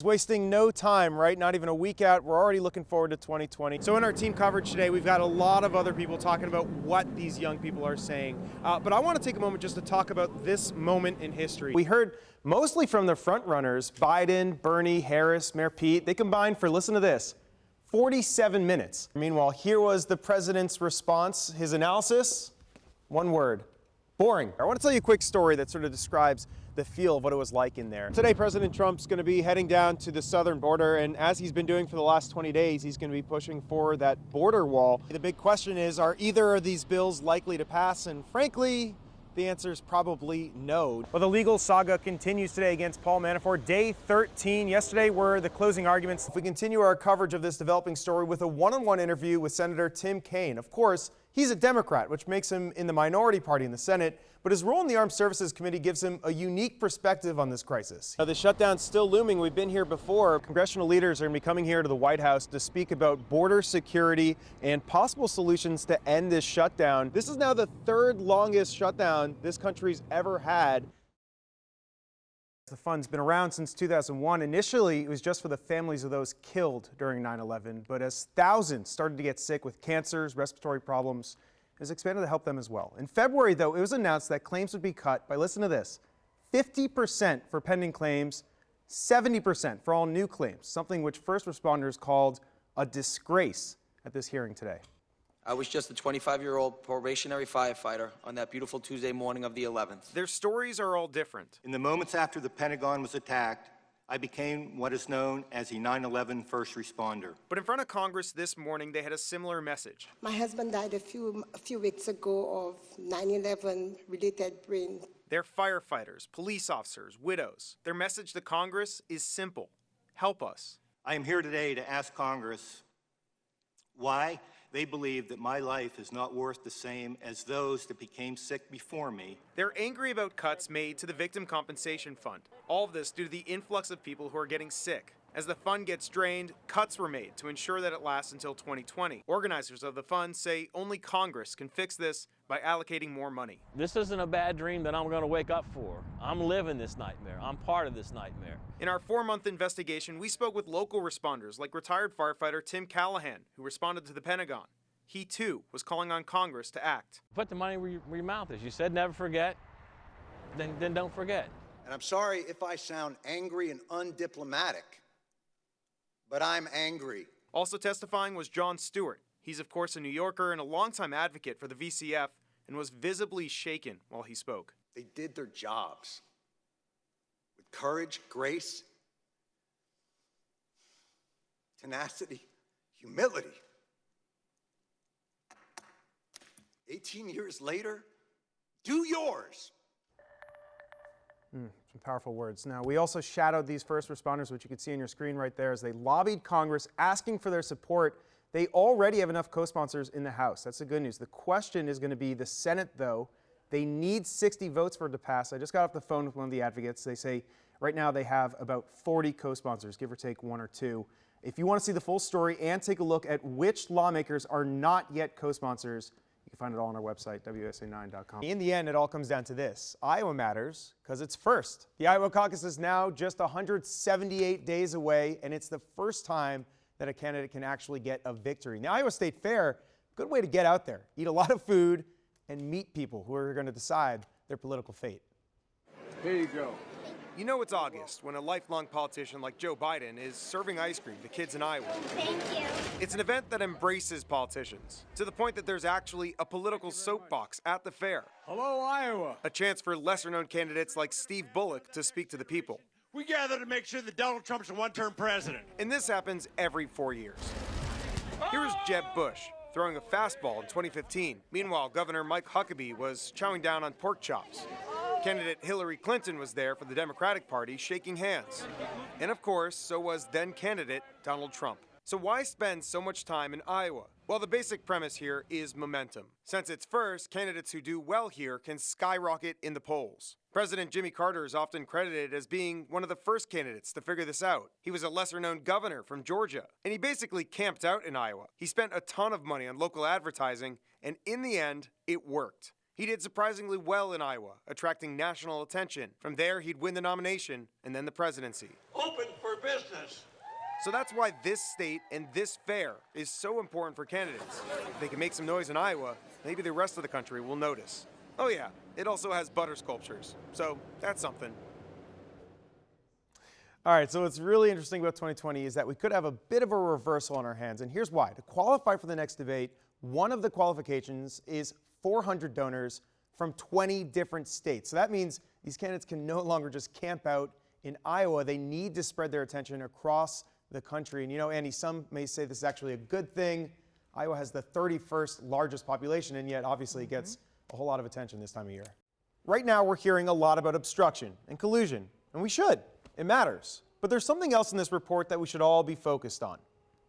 wasting no time, right? Not even a week out. We're already looking forward to 2020. So in our team coverage today, we've got a lot of other people talking about what these young people are saying. But I want to take a moment just to talk about this moment in history. We heard mostly from the front runners, Biden, Bernie, Harris, Mayor Pete. They combined for, listen to this, 47 minutes. Meanwhile, here was the president's response. His analysis, one word, boring. I want to tell you a quick story that sort of describes the feel of what it was like in there. Today, President Trump's going to be heading down to the southern border, and as he's been doing for the last 20 days, he's going to be pushing for that border wall. The big question is, are either of these bills likely to pass? And frankly, the answer is probably no. Well, the legal saga continues today against Paul Manafort. Day 13. Yesterday were the closing arguments. We continue our coverage of this developing story with a one-on-one interview with Senator Tim Kaine. Of course, he's a Democrat, which makes him in the minority party in the Senate, but his role in the Armed Services Committee gives him a unique perspective on this crisis. Now, the shutdown's still looming. We've been here before. Congressional leaders are going to be coming here to the White House to speak about border security and possible solutions to end this shutdown. This is now the third longest shutdown this country's ever had. The fund's been around since 2001. Initially, it was just for the families of those killed during 9/11, but as thousands started to get sick with cancers, respiratory problems, it was expanded to help them as well. In February, though, it was announced that claims would be cut by, listen to this, 50% for pending claims, 70% for all new claims, something which first responders called a disgrace at this hearing today. I was just a 25-year-old probationary firefighter on that beautiful Tuesday morning of the 11th. Their stories are all different. In the moments after the Pentagon was attacked, I became what is known as a 9/11 first responder. But in front of Congress this morning, they had a similar message. My husband died a few weeks ago of 9/11 related brain. They're firefighters, police officers, widows. Their message to Congress is simple. Help us. I am here today to ask Congress why they believe that my life is not worth the same as those that became sick before me. They're angry about cuts made to the Victim Compensation Fund. All of this due to the influx of people who are getting sick. As the fund gets drained, cuts were made to ensure that it lasts until 2020. Organizers of the fund say only Congress can fix this by allocating more money. This isn't a bad dream that I'm going to wake up for. I'm living this nightmare. I'm part of this nightmare. In our 4-month investigation, we spoke with local responders like retired firefighter Tim Callahan, who responded to the Pentagon. He, too, was calling on Congress to act. Put the money where your mouth is. You said never forget, then don't forget. And I'm sorry if I sound angry and undiplomatic, but I'm angry. Also testifying was John Stewart. He's, of course, a New Yorker and a longtime advocate for the VCF and was visibly shaken while he spoke. They did their jobs with courage, grace, tenacity, humility. 18 years later, do yours. Some powerful words. Now, we also shadowed these first responders, which you can see on your screen right there, as they lobbied Congress asking for their support. They already have enough co-sponsors in the House. That's the good news. The question is going to be the Senate, though. They need 60 votes for it to pass. I just got off the phone with one of the advocates. They say right now they have about 40 co-sponsors, give or take one or two. If you want to see the full story and take a look at which lawmakers are not yet co-sponsors, you can find it all on our website, WSA9.com. In the end, it all comes down to this. Iowa matters because it's first. The Iowa caucus is now just 178 days away, and it's the first time that a candidate can actually get a victory. The Iowa State Fair, good way to get out there, eat a lot of food, and meet people who are going to decide their political fate. Here you go. You know it's August when a lifelong politician like Joe Biden is serving ice cream to kids in Iowa. Thank you. It's an event that embraces politicians, to the point that there's actually a political soapbox at the fair. Hello, Iowa. A chance for lesser-known candidates like Steve Bullock to speak to the people. We gather to make sure that Donald Trump's a one-term president. And this happens every 4 years. Here's Jeb Bush throwing a fastball in 2015. Meanwhile, Governor Mike Huckabee was chowing down on pork chops. Candidate Hillary Clinton was there for the Democratic Party, shaking hands. And of course, so was then candidate Donald Trump. So why spend so much time in Iowa? Well, the basic premise here is momentum. Since it's first, candidates who do well here can skyrocket in the polls. President Jimmy Carter is often credited as being one of the first candidates to figure this out. He was a lesser-known governor from Georgia, and he basically camped out in Iowa. He spent a ton of money on local advertising, and in the end, it worked. He did surprisingly well in Iowa, attracting national attention. From there, he'd win the nomination and then the presidency. Open for business. So that's why this state and this fair is so important for candidates. If they can make some noise in Iowa, maybe the rest of the country will notice. Oh yeah, it also has butter sculptures, so that's something. All right, so what's really interesting about 2020 is that we could have a bit of a reversal on our hands, and here's why. To qualify for the next debate, one of the qualifications is 400 donors from 20 different states. So that means these candidates can no longer just camp out in Iowa. They need to spread their attention across the country. And you know, Andy, some may say this is actually a good thing. Iowa has the 31st largest population, and yet obviously it gets a whole lot of attention this time of year. Right now, we're hearing a lot about obstruction and collusion, and we should. It matters. But there's something else in this report that we should all be focused on.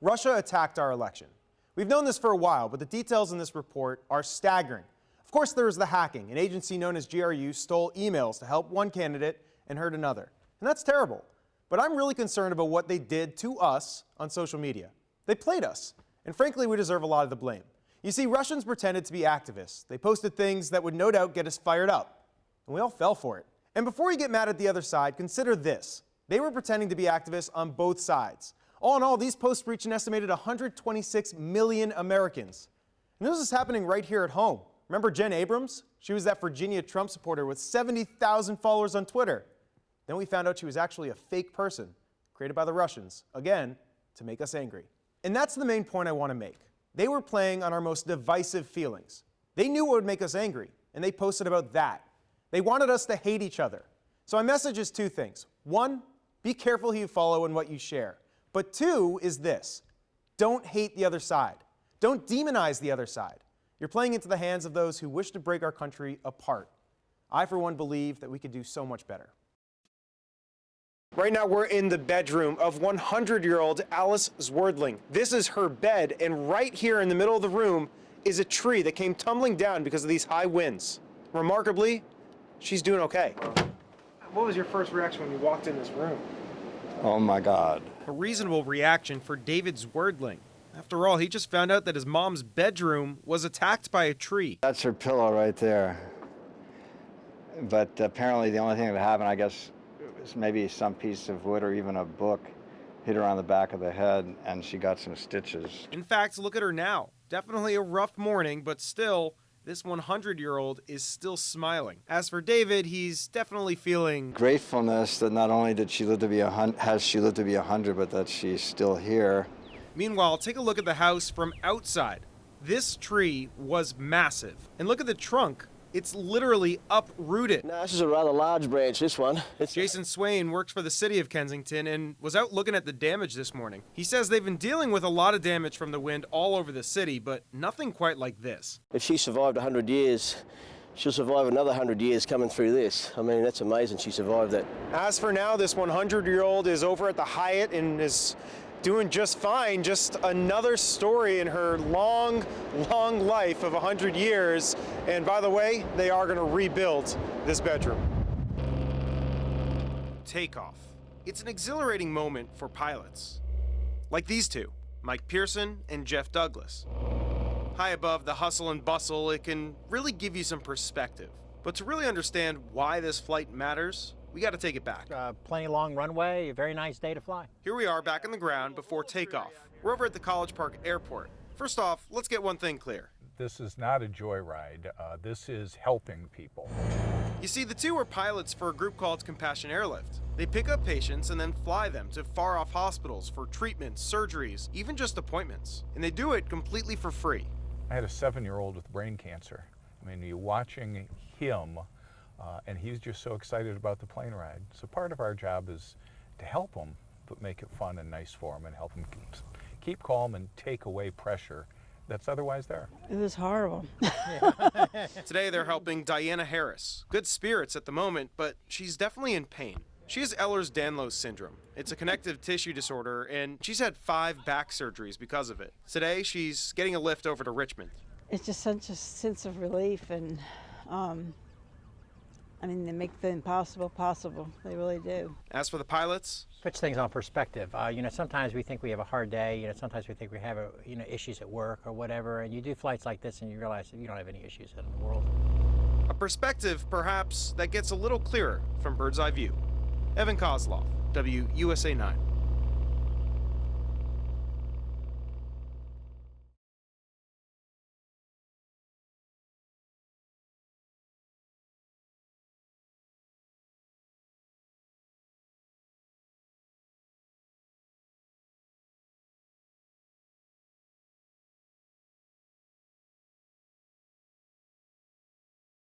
Russia attacked our election. We've known this for a while, but the details in this report are staggering. Of course, there was the hacking. An agency known as GRU stole emails to help one candidate and hurt another. And that's terrible. But I'm really concerned about what they did to us on social media. They played us. And frankly, we deserve a lot of the blame. You see, Russians pretended to be activists. They posted things that would no doubt get us fired up. And we all fell for it. And before you get mad at the other side, consider this. They were pretending to be activists on both sides. All in all, these posts reached an estimated 126 million Americans. And this is happening right here at home. Remember Jen Abrams? She was that Virginia Trump supporter with 70,000 followers on Twitter. Then we found out she was actually a fake person created by the Russians, again, to make us angry. And that's the main point I want to make. They were playing on our most divisive feelings. They knew what would make us angry, and they posted about that. They wanted us to hate each other. So my message is two things. One, be careful who you follow and what you share. But two is this. Don't hate the other side. Don't demonize the other side. You're playing into the hands of those who wish to break our country apart. I, for one, believe that we could do so much better. Right now, we're in the bedroom of 100-year-old Alice Zwerdling. This is her bed, and right here in the middle of the room is a tree that came tumbling down because of these high winds. Remarkably, she's doing okay. What was your first reaction when you walked in this room? Oh my God. A reasonable reaction for David Zwerdling. After all, he just found out that his mom's bedroom was attacked by a tree. That's her pillow right there. But apparently the only thing that happened, I guess, was maybe some piece of wood or even a book hit her on the back of the head, and she got some stitches. In fact, look at her now. Definitely a rough morning, but still, this 100-year-old is still smiling. As for David, he's definitely feeling Gratefulness that not only did she live to be has she lived to be 100, but that she's still here. Meanwhile, take a look at the house from outside. This tree was massive. And look at the trunk. It's literally uprooted. No, this is a rather large branch, this one. Jason Swain works for the city of Kensington and was out looking at the damage this morning. He says they've been dealing with a lot of damage from the wind all over the city, but nothing quite like this. If she survived 100 years, she'll survive another 100 years coming through this. I mean, that's amazing she survived that. As for now, this 100-year-old is over at the Hyatt and is doing just fine. Just another story in her long, long life of 100 years. And by the way, they are going to rebuild this bedroom. Takeoff. It's an exhilarating moment for pilots. Like these two, Mike Pearson and Jeff Douglas. High above the hustle and bustle, it can really give you some perspective. But to really understand why this flight matters, we got to take it back. Plenty long runway, a very nice day to fly. Here we are back on the ground before takeoff. We're over at the College Park Airport. First off, let's get one thing clear. This is not a joyride. This is helping people. You see, the two are pilots for a group called Compassion Airlift. They pick up patients and then fly them to far-off hospitals for treatments, surgeries, even just appointments. And they do it completely for free. I had a 7-year-old with brain cancer. I mean, you're watching him, and he's just so excited about the plane ride. So part of our job is to help him, but make it fun and nice for him and help him keep calm and take away pressure that's otherwise there. It was horrible. Today they're helping Diana Harris. Good spirits at the moment, but she's definitely in pain. She has Ehlers-Danlos syndrome. It's a connective tissue disorder, and she's had 5 back surgeries because of it. Today, she's getting a lift over to Richmond. It's just such a sense of relief, and I mean, they make the impossible possible. They really do. As for the pilots, puts things on perspective. You know, sometimes we think we have a hard day. You know, sometimes we think we have issues at work or whatever, and you do flights like this, and you realize that you don't have any issues in the world. A perspective, perhaps, that gets a little clearer from bird's eye view. Evan Koslof, WUSA 9.